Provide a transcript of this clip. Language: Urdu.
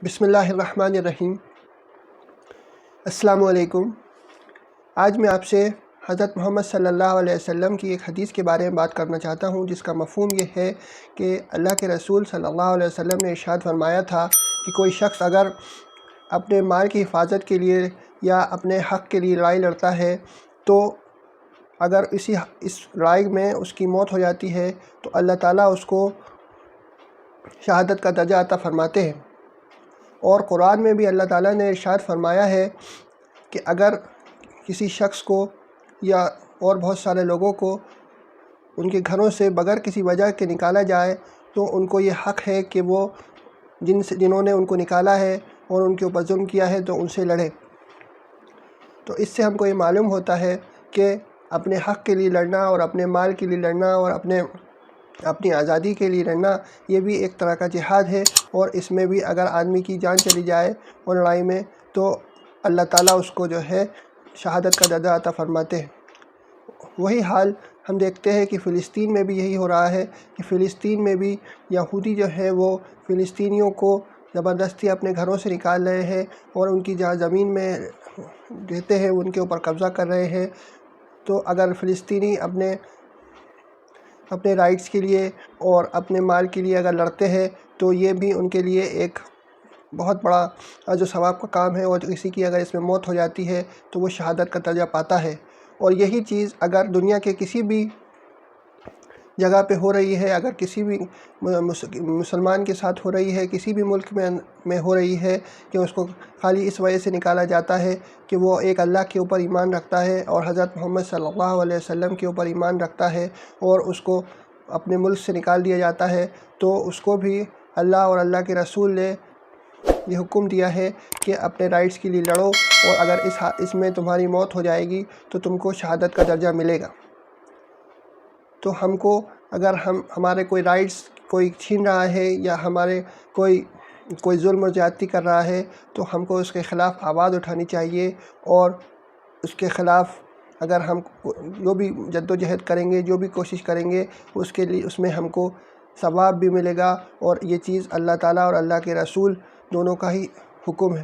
بسم اللہ الرحمن الرحیم۔ السلام علیکم۔ آج میں آپ سے حضرت محمد صلی اللہ علیہ وسلم کی ایک حدیث کے بارے میں بات کرنا چاہتا ہوں، جس کا مفہوم یہ ہے کہ اللہ کے رسول صلی اللہ علیہ وسلم نے ارشاد فرمایا تھا کہ کوئی شخص اگر اپنے مال کی حفاظت کے لیے یا اپنے حق کے لیے لڑائی لڑتا ہے تو اگر اس لڑائی میں اس کی موت ہو جاتی ہے تو اللہ تعالیٰ اس کو شہادت کا درجہ عطا فرماتے ہیں۔ اور قرآن میں بھی اللہ تعالیٰ نے ارشاد فرمایا ہے کہ اگر کسی شخص کو یا اور بہت سارے لوگوں کو ان کے گھروں سے بغیر کسی وجہ کے نکالا جائے تو ان کو یہ حق ہے کہ وہ جنہوں نے ان کو نکالا ہے اور ان کے اوپر ظلم کیا ہے تو ان سے لڑے۔ تو اس سے ہم کو یہ معلوم ہوتا ہے کہ اپنے حق کے لیے لڑنا اور اپنے مال کے لیے لڑنا اور اپنی آزادی کے لیے لڑنا یہ بھی ایک طرح کا جہاد ہے، اور اس میں بھی اگر آدمی کی جان چلی جائے اور لڑائی میں تو اللہ تعالیٰ اس کو جو ہے شہادت کا درجہ عطا فرماتے ہیں۔ وہی حال ہم دیکھتے ہیں کہ فلسطین میں بھی یہی ہو رہا ہے کہ فلسطین میں بھی یہودی جو ہے وہ فلسطینیوں کو زبردستی اپنے گھروں سے نکال رہے ہیں اور ان کی جہاں زمین میں رہتے ہیں ان کے اوپر قبضہ کر رہے ہیں۔ تو اگر فلسطینی اپنے رائٹس کے لیے اور اپنے مال کے لیے اگر لڑتے ہیں تو یہ بھی ان کے لیے ایک بہت بڑا اجر و ثواب کا کام ہے، اور کسی کی اگر اس میں موت ہو جاتی ہے تو وہ شہادت کا درجہ پاتا ہے۔ اور یہی چیز اگر دنیا کے کسی بھی جگہ پہ ہو رہی ہے، اگر کسی بھی مسلمان کے ساتھ ہو رہی ہے، کسی بھی ملک میں ہو رہی ہے کہ اس کو خالی اس وجہ سے نکالا جاتا ہے کہ وہ ایک اللہ کے اوپر ایمان رکھتا ہے اور حضرت محمد صلی اللہ علیہ وسلم کے اوپر ایمان رکھتا ہے، اور اس کو اپنے ملک سے نکال دیا جاتا ہے، تو اس کو بھی اللہ اور اللہ کے رسول نے یہ حکم دیا ہے کہ اپنے رائٹس کے لیے لڑو، اور اگر اس میں تمہاری موت ہو جائے گی تو تم کو شہادت کا درجہ ملے گا۔ تو ہم کو اگر ہمارے کوئی رائٹس کوئی چھین رہا ہے یا ہمارے کوئی ظلم و زیادتی کر رہا ہے تو ہم کو اس کے خلاف آواز اٹھانی چاہیے، اور اس کے خلاف اگر ہم جو بھی جد و جہد کریں گے، جو بھی کوشش کریں گے، اس میں ہم کو ثواب بھی ملے گا، اور یہ چیز اللہ تعالیٰ اور اللہ کے رسول دونوں کا ہی حکم ہے۔